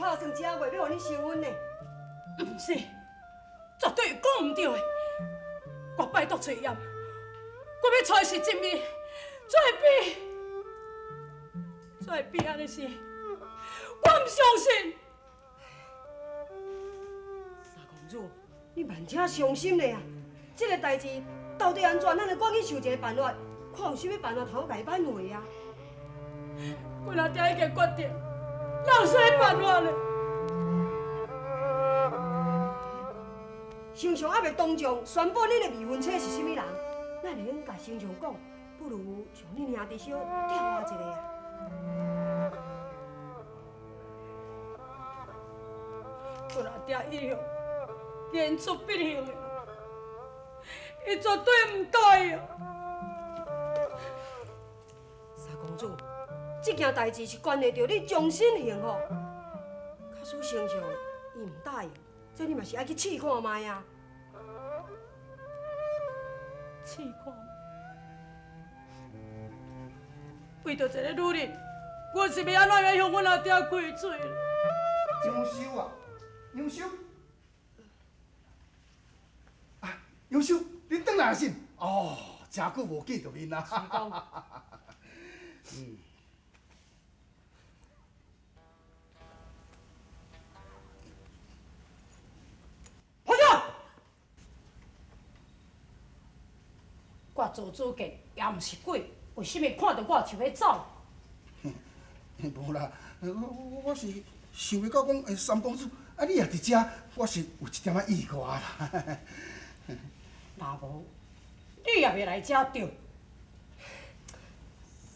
打算正月要互你收婚呢。毋是，绝对讲毋对的。我拜托翠燕，我要娶是真命，再比安尼事，我毋相信。三公主，你万请伤心嘞啊！这个代志到底安怎？咱来赶紧想一个办法，看有啥物办法通来挽回啊！我阿爹已经决定，哪有啥办法呢？丞相还未当众宣布恁的未婚妻是啥物人，咱会用甲丞相讲，不如像恁兄弟小调查一下啊。我阿爹以后言出必行的，伊绝对唔答应。三公主，这件代志是关系到你终身幸福。假使丞相伊唔答应，这你嘛是爱去试看卖啊。试看，为着一个女人，我是要安怎样向阮阿爹跪罪了？杨修啊，杨修，啊，杨修，你转来先。哦，真久无见到面啦。是讲，好呀！我做主家也毋是鬼，为什么看到我就要走？无啦，我是想要到讲，三公主，啊，你也伫遮，我是有一点仔意外啦。若无，你也袂来遮着。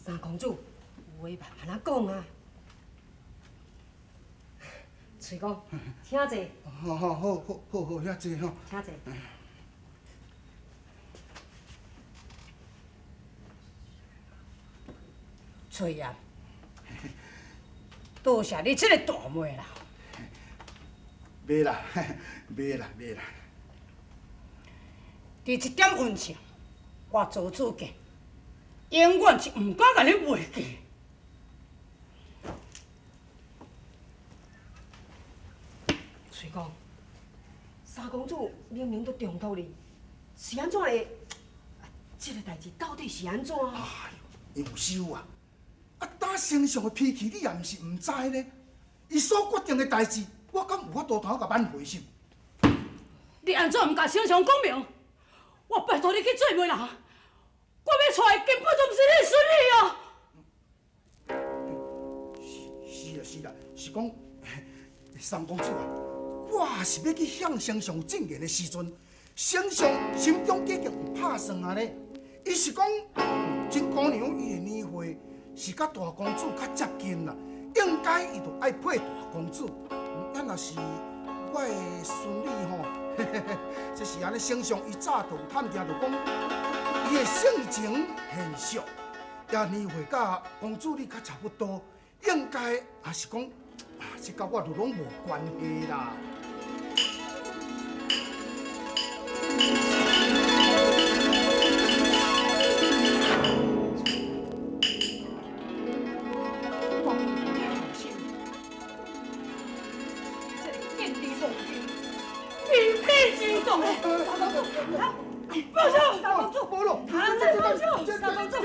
三公主，有话慢慢讲啊。翠公，请坐，好，遐济吼。请坐。翠燕，多谢你这个大妹啦。袂啦，袂啦。伫一点恩情，我做主家永远是唔敢甲你忘记。翠公，三公主明明都中途你，是安怎会？这个代志到底是安怎？哎呦，杨修啊！啊，打丞相的脾气，你也毋是毋知呢。伊所决定的代志，我敢有法度通甲挽回心？你安怎毋甲丞相讲明？我拜托你去做媒人，我要娶的根本就毋是你孙女哦。是啦，是讲三公主啊，我是要去向丞相进言的时阵，丞相心中已经有打算啊咧。伊是讲，真姑娘伊的年岁是甲大公主较接近啦，应该伊就爱配大公主。要若是我的孙女吼，这是安尼，丞相伊早就有探听着讲，伊的性情贤淑，也年岁甲公主你较差不多，应该也是讲，这甲我就拢无关系啦。三公主，保罗，三公主，三公主，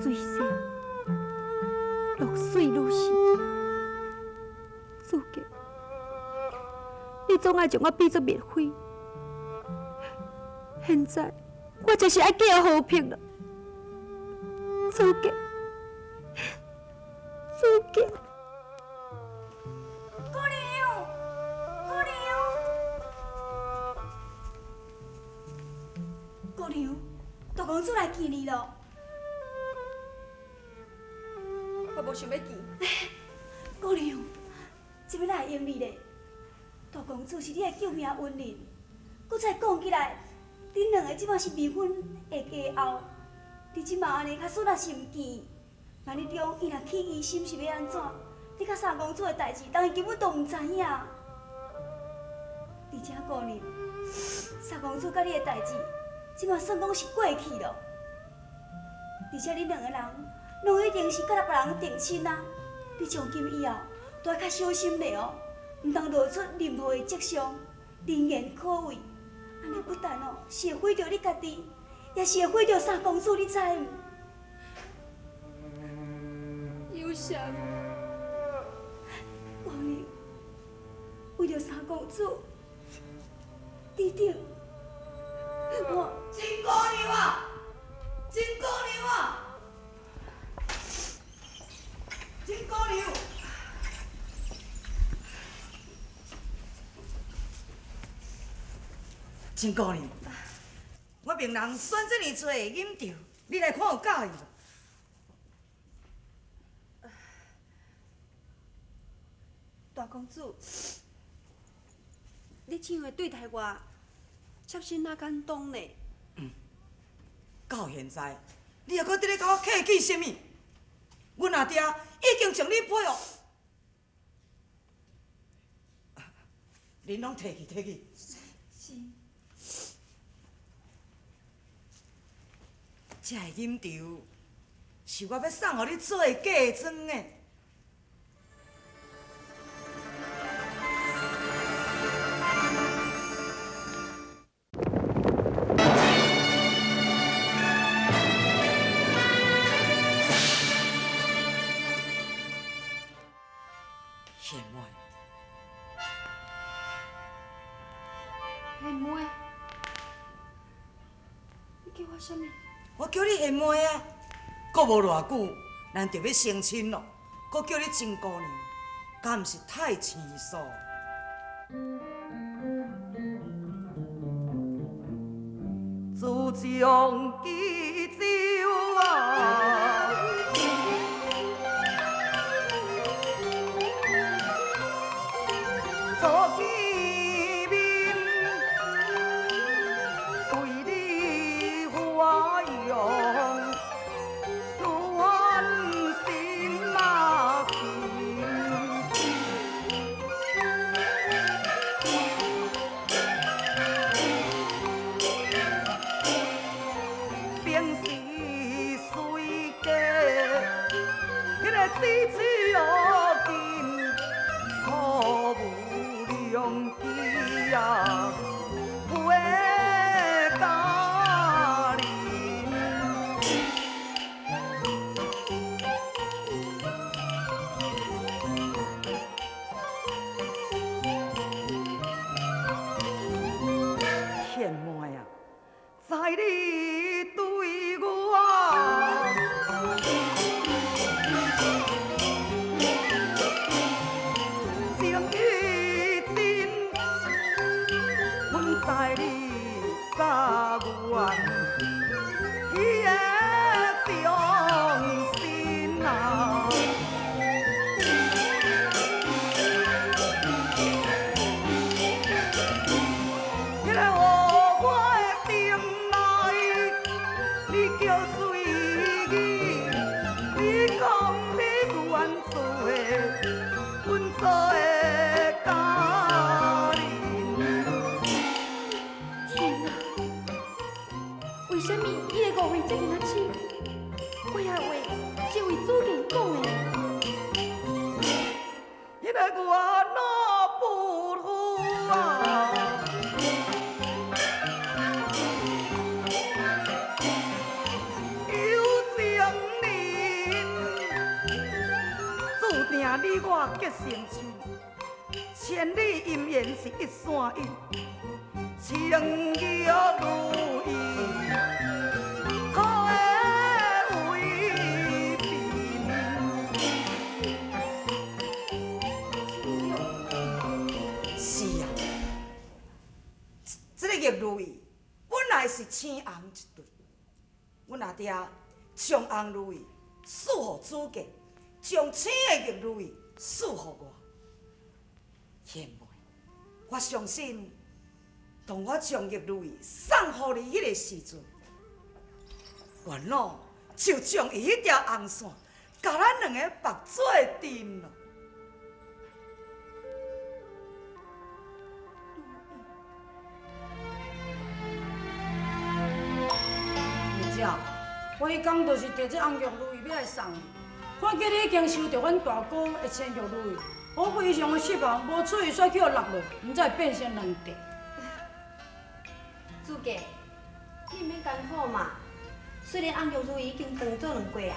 水仙，落水如是，主家，你总爱将我比作灭火，现在我就是爱叫和平了，主家。主家，姑娘，大公主来见你了。我无想要见。姑娘，这要哪会用你咧？大公主是你的救命恩人，搁再讲起来，恁两个即摆是未婚的家后，你即摆安尼较输了心机。万一中伊若起疑心是要安怎？你甲三公主的代志，当然根本都毋知影。而且姑娘，三公主甲你的代志，即马算讲是过去了。而且恁两个人拢一定是甲别人定亲啊！你从今以后都要较小心咧哦，毋通露出任何的迹象，人言可畏。安尼不但哦是会毁着你家己，也是会毁着三公主，你知毋？有啥？姑娘，为着三公主，弟弟，我真姑娘啊，真姑娘啊，真姑娘。真姑娘，我命人选这么多的饮酒，你来看有介意无？大公主，你唱的对待我，切身哪敢当呢？到现在，你还搁伫咧甲我客气什么？阮阿爹已经将你配哦，恁拢摕去摕去。是这个饮酒是我要送予你做嫁妆的。贤妹，贤妹，你叫我什么？我叫你贤妹啊，搁无偌久，咱就要成亲咯，搁叫你真姑娘，敢毋是太轻疏？自将记酒啊，做见面，为你花容，暖心嘛心。平时随家，迄个姊姊哦金，可无良机啊，会家人。贤妹啊，在你对我情意真，阮在你撒愿，伊的忠心啊。迄个和我的定来，你叫水鱼，你讲你愿做阮做的家人。天哪！为什么伊会误会这件仔事？我遐话是为主人讲的。迄个我哪不好啊？有情人，注定你我结成亲，千里姻缘是一线引，情义如意，可会为平。是啊，这个玉如意本来是青红一对，阮阿爹将红如意赐予主家，将青的玉如意赐予我。贤妹，我相信，当我将玉如意送予你迄个时阵，元老就将伊迄条红线，甲咱两个绑做阵了。我迄天就是摕这红玉如意要来送你，看见你已经收到阮大哥的千玉如意，我非常的失望，无出去煞去互落落，毋知会变成两地。主家，你免艰苦嘛。虽然红玉如意已经断做2季啊，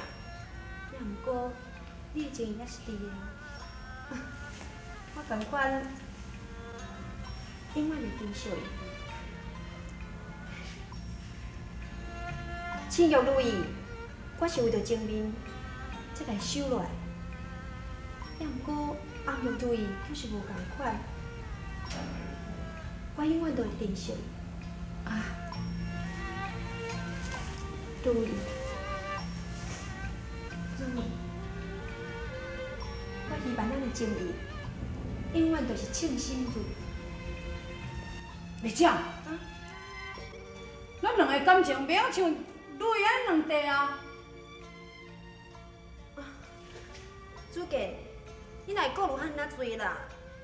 也毋过你的情谊还是伫的啊。我同款永远会珍惜伊。千玉如意，我是为着前面才来收落来，也毋过红玉如意就是无共款，我永远都会珍惜伊。啊，如意，如意，我希望咱的情谊永远都是称心如意。丽姐，咱两个感情袂晓像如意安两地啊。主家，你哪会顾虑遐尔多啦？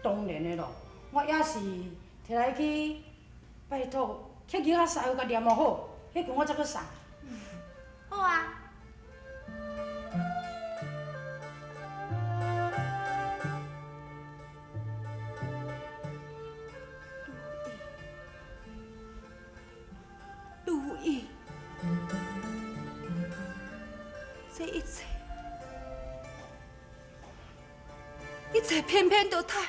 当然的咯，我也是摕来去拜托，乞求师傅甲念好，迄句我才去送。好啊。如意，这一切偏偏都太……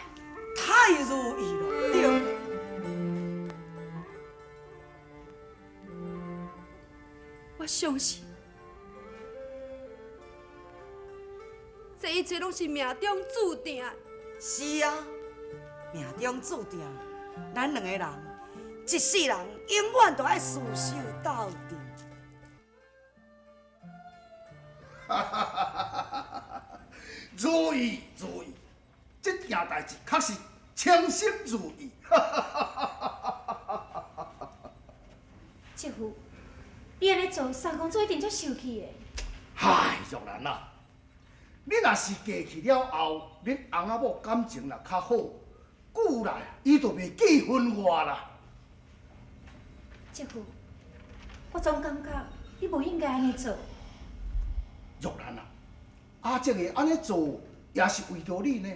太如意了，对。我相信，这一切拢是命中注定的。是啊，命中注定，咱两个人一世人永远都爱厮守到底。如意如意，这件代志确实称心如意。姐夫，你安尼做，三公主一定足生气的。唉，玉兰啊，你若是嫁去了后，恁翁仔某感情若较好，久来伊就袂记恨我啦。姐夫，我总感觉你无应该安尼做。玉兰啊，阿姐会安尼做，也是为着你呢。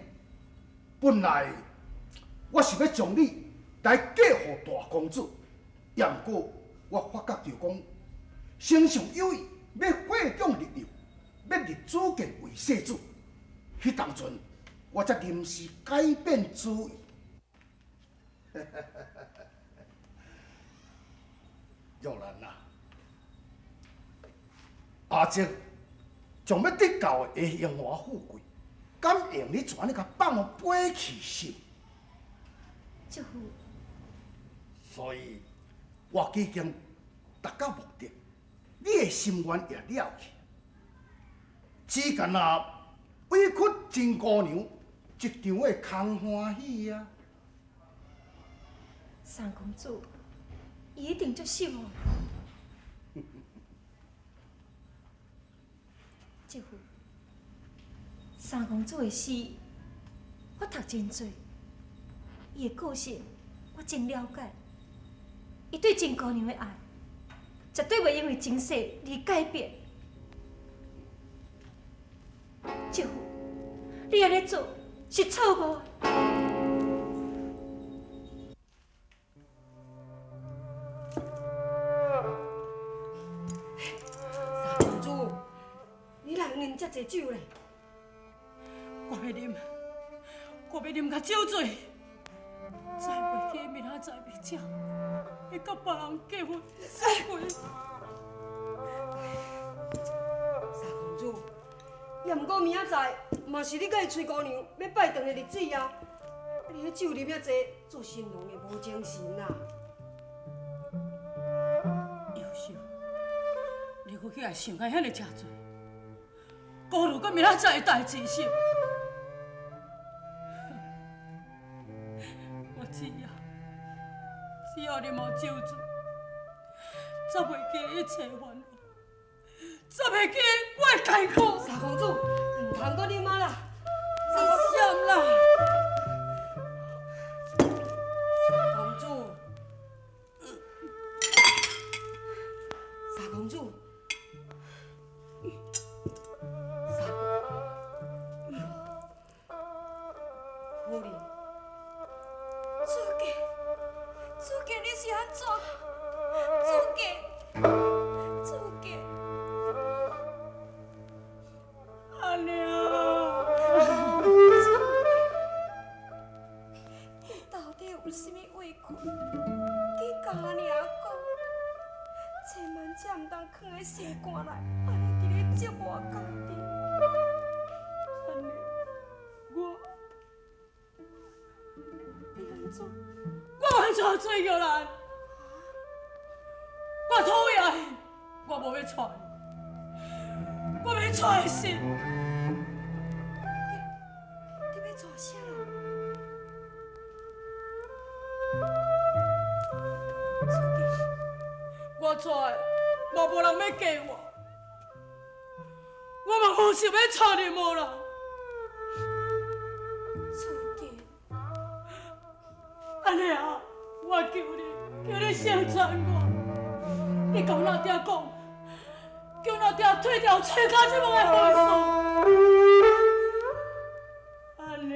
本来我是要将你来嫁予大公主，也毋过我发觉着讲，身上有意要发动力量，要立主见为世主。迄当阵，我才临时改变主意。玉兰啊，阿姐将要得到的荣华富贵，敢用你全咧甲放互背弃心？姐夫，所以，我已经达到目的，你的心愿也了去。只干那委屈真姑娘一场的空欢喜啊！三公主，伊一定足失望。姐夫，三公主的诗，我读真多，伊的个性我真了解。伊对真姑娘的爱，绝对袂因为情势而改变。姐夫，你安尼做是错误的。三公主，你哪会啉遮济酒咧？我要啉，我要啉较酒醉，再袂记明仔载袂食，会甲别人结婚生活。三公主，也毋过明仔载嘛是你甲伊崔姑娘要拜堂的日子啊！你迄酒啉遐济，做新郎的无精神啊！优秀，你搁起来想啊遐尼诚多，顾虑到明仔载的代志是？我知影，只要你无酒醉，才袂记一切烦恼，才袂记我的艰苦。三公主，毋通搁啉啊啦！你想啦？三公主，三公主，夫人，祖家，祖家，你是安怎？祖家，阿娘，你到底有啥物委屈？去甲阿娘讲，千万只毋通囥在心肝内，安尼伫咧折磨家己。阿娘，你安怎？我完全做叫人，我讨厌伊，我无要娶伊，我要娶的是。你要做啥啦？我娶的，嘛无人要嫁我，我嘛无想要娶你某人。祖家，阿娘，我求你相传我，你甲我那爹讲，叫我那爹退掉找家这么的回事。阿娘。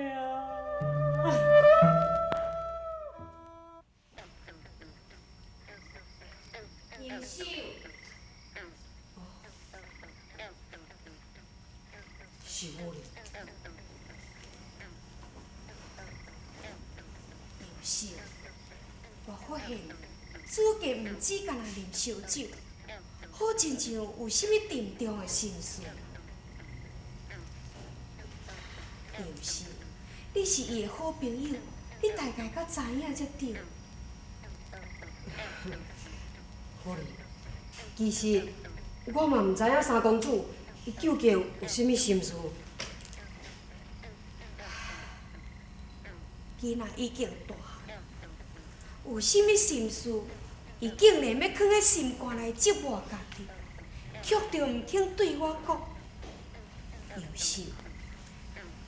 严秀，是夫人。有时我发现祖家毋止干那啉烧酒，好亲像有啥物沉重的心事。有时你是伊的好朋友，你大概较知影才对。夫人，其实我嘛毋知影三公主伊究竟有啥物心事。囡仔已经大汉，有啥物心事，伊竟然要囥在心肝内折磨家己，却着毋肯对我讲。有时，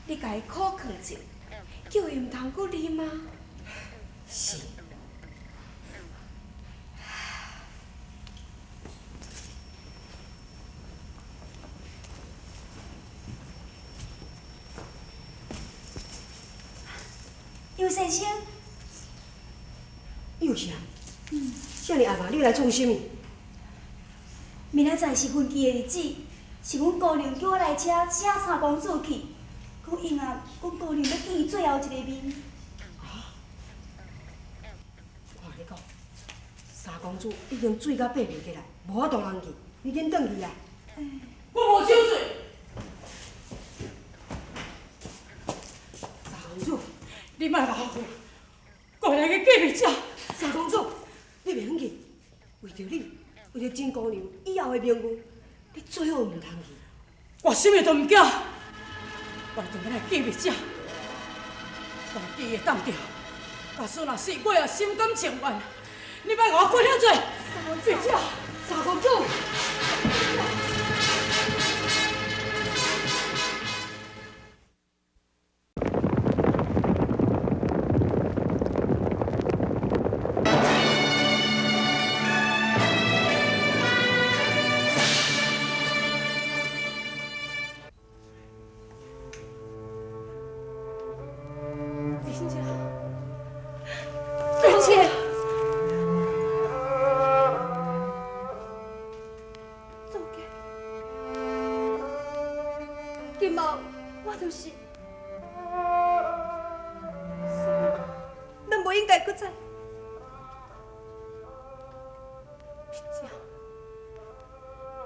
你甲伊苦劝者，叫伊毋通阁啉吗？是。尤先生，又是啊。遮尔暗啊，你来创啥物？明仔载是婚期的日子，是阮姑娘叫我来遮请三公主去，讲因啊，阮姑娘要见伊最后一个面。我甲你讲，三公主已经醉到爬袂起来，无法度通去，你紧转去啊！我无酒醉。三公主，你莫甲我讲，我来去隔壁遮。三公主，你袂用去，为着你，为着真姑娘以后的命运，你最好毋通去。我啥物都毋惊，我一定要来隔壁遮。我记会当着，假使若是我也心甘情愿，你莫甲我管遐济。别遮，三公主。芬姐，祖家，今仔我就是，咱无应该搁再。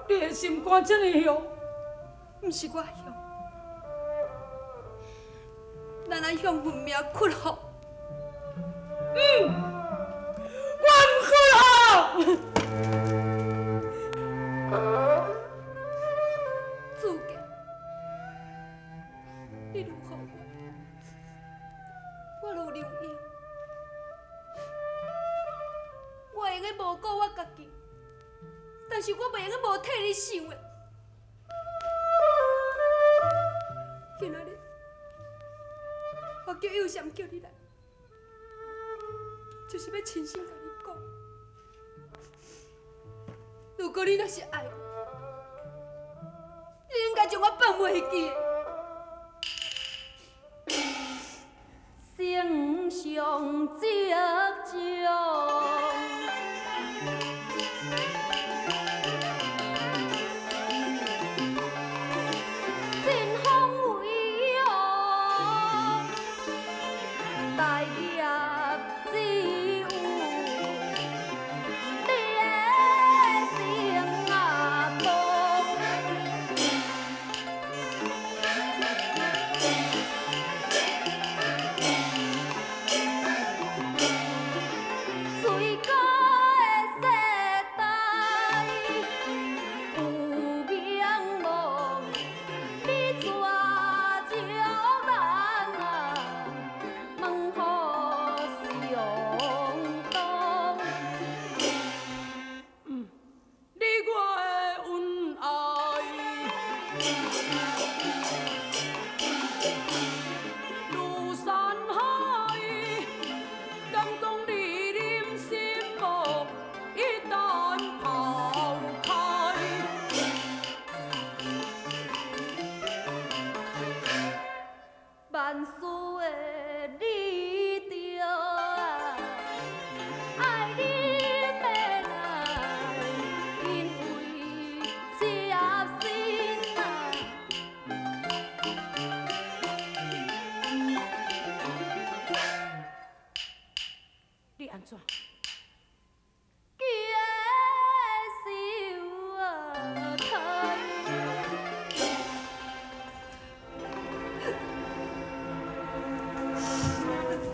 你的心肝这么凶，毋是我凶，咱来向运命屈服。我唔去了。祖家，你如何我如留影。我会用无顾我家己，但是我袂用无替你想的。今仔日，我叫佑祥叫你来，就是要亲身甲你讲，如果你若是爱我，才将我放袂记。心上执着。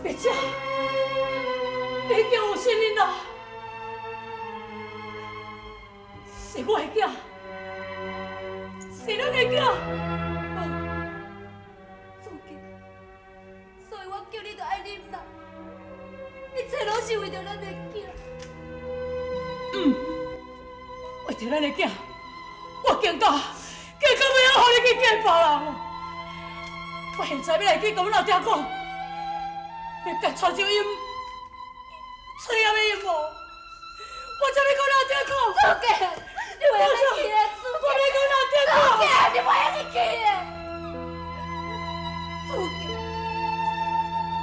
别这，你叫有信任啦，是我的囝，是咱的囝。祖吉，所以我叫你着爱忍耐，一切拢是为着咱的囝。为着咱的囝，我惊到袂晓互你去见别人。我现在要来去甲阮老爹讲。要甲蔡少英出业的阴谋，我才要跟老爹讲。祖吉，你袂晓去的，祖吉，我要跟老爹讲。祖吉，你袂晓去的。祖吉，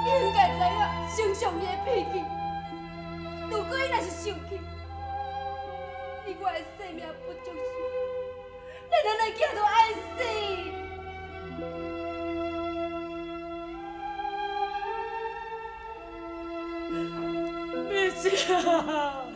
你应该知影丞相伊的脾气。如果伊若是生气，以我的性命不重视，连咱的囝都爱死。别这样。